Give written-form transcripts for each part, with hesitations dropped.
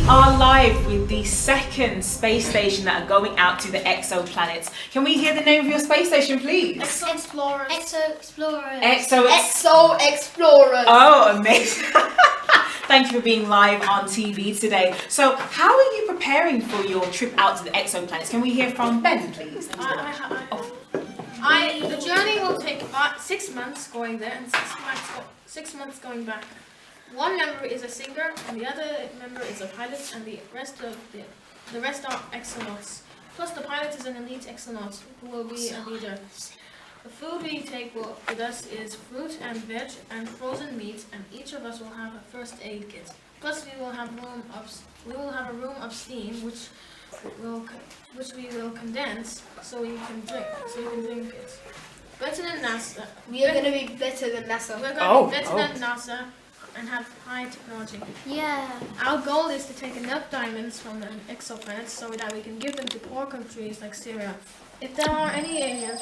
are live with the second space station that are going out to the exoplanets. Can we hear the name of your space station, please? Exo Explorers. Exo Explorers. Oh, amazing. Thank you for being live on TV today. So, how are you preparing for your trip out to the exoplanets? Can we hear from Ben, please? The journey will take about 6 months going there and 6 months going back. One member is a singer, and the other member is a pilot, and the rest are exonauts. Plus, the pilot is an elite exonaut who will be a leader. The food we take with us is fruit and veg and frozen meat, and each of us will have a first aid kit. Plus, we will have a room of steam, which we will condense so we can drink it. Better than NASA. We are going to be better than NASA. We're going to be better than NASA and have high technology. Yeah. Our goal is to take enough diamonds from the exoplanets so that we can give them to poor countries like Syria. If there are any aliens,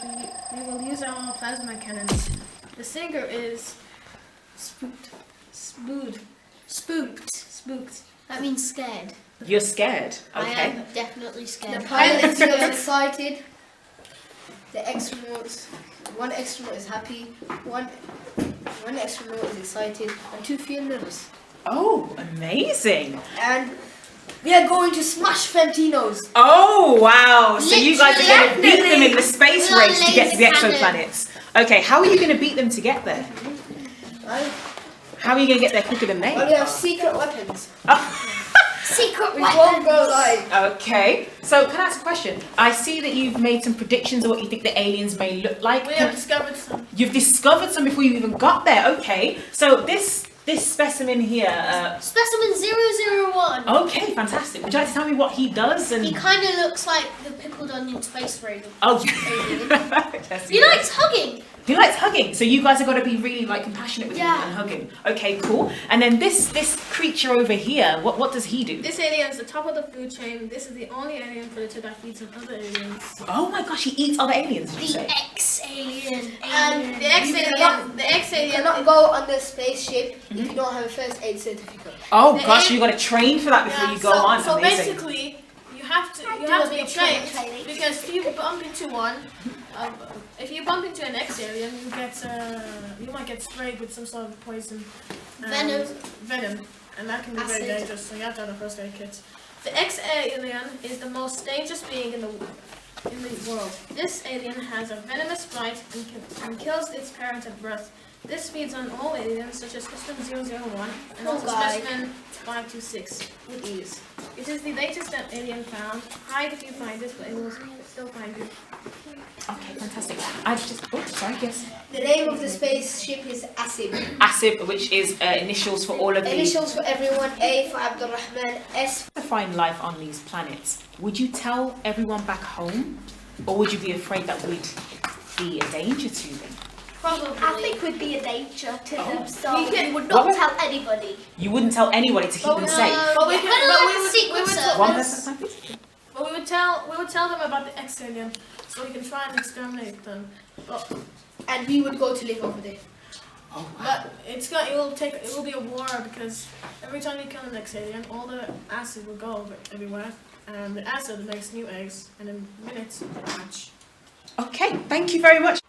we will use our plasma cannons. The singer is spooked. That means scared. You're scared? Okay. I am definitely scared. The pilot is excited. The astronauts, one astronaut is happy, one astronaut is excited, and 2 feel nervous. Oh, amazing. And we are going to smash Femtinos. Oh, wow. So you guys are going to beat them in the space We're race to get to the laser exoplanets. Okay, how are you going to beat them to get there? How are you going to get there quicker than they? Well, we have secret weapons. Secret We won't go live. Okay, so can I ask a question? I see that you've made some predictions of what you think the aliens may look like. We have discovered some. You've discovered some before you even got there. Okay, so this specimen here. Specimen 001. Okay, fantastic. Would you like to tell me what he does? And He kind of looks like the pickled onion space raid. oh, yes, He likes hugging. He likes hugging. So you guys have got to be really like compassionate with him Yeah. and hug him. Okay, cool. And then this creature over here. What does he do? This alien is the top of the food chain. This is the only alien predator that feeds on other aliens. Oh my gosh, he eats other aliens. Did you The say? ex-alien. And the ex-alien cannot go on the spaceship if you don't have a first aid certificate. Oh The gosh, alien- you got to train for that before you go on. So Amazing. basically, you have to be trained because if you bump into one, if you bump into an ex-alien, you might get sprayed with some sort of poison. Venom, and that can be very Acid. dangerous. So you have to have a first aid kit. The ex-alien is the most dangerous being in the world. This alien has a venomous bite and kills its parent at birth. This feeds on all aliens such as Specimen 001 and also Specimen 526 with ease. It is the latest alien found. Hide if you find it, but it will still find you. Okay, fantastic. Yes. The name of the spaceship is ASIB. ASIB, which is initials for all of these. Initials for everyone. A for Abdurrahman, S To find life on these planets, would you tell everyone back home, or would you be afraid that we'd be a danger to them? Probably. I think we'd be a danger to them, so We can- we would not tell anybody. You wouldn't tell anybody to keep them safe. But we We're like a secret One service. person, please. But we would tell them about the ex-alien so we can try and exterminate them. and we would go to live over there. Oh, wow. But it will be a war because every time you kill an ex-alien, all the acid will go everywhere, and the acid makes new eggs, and in minutes they hatch. Okay, thank you very much.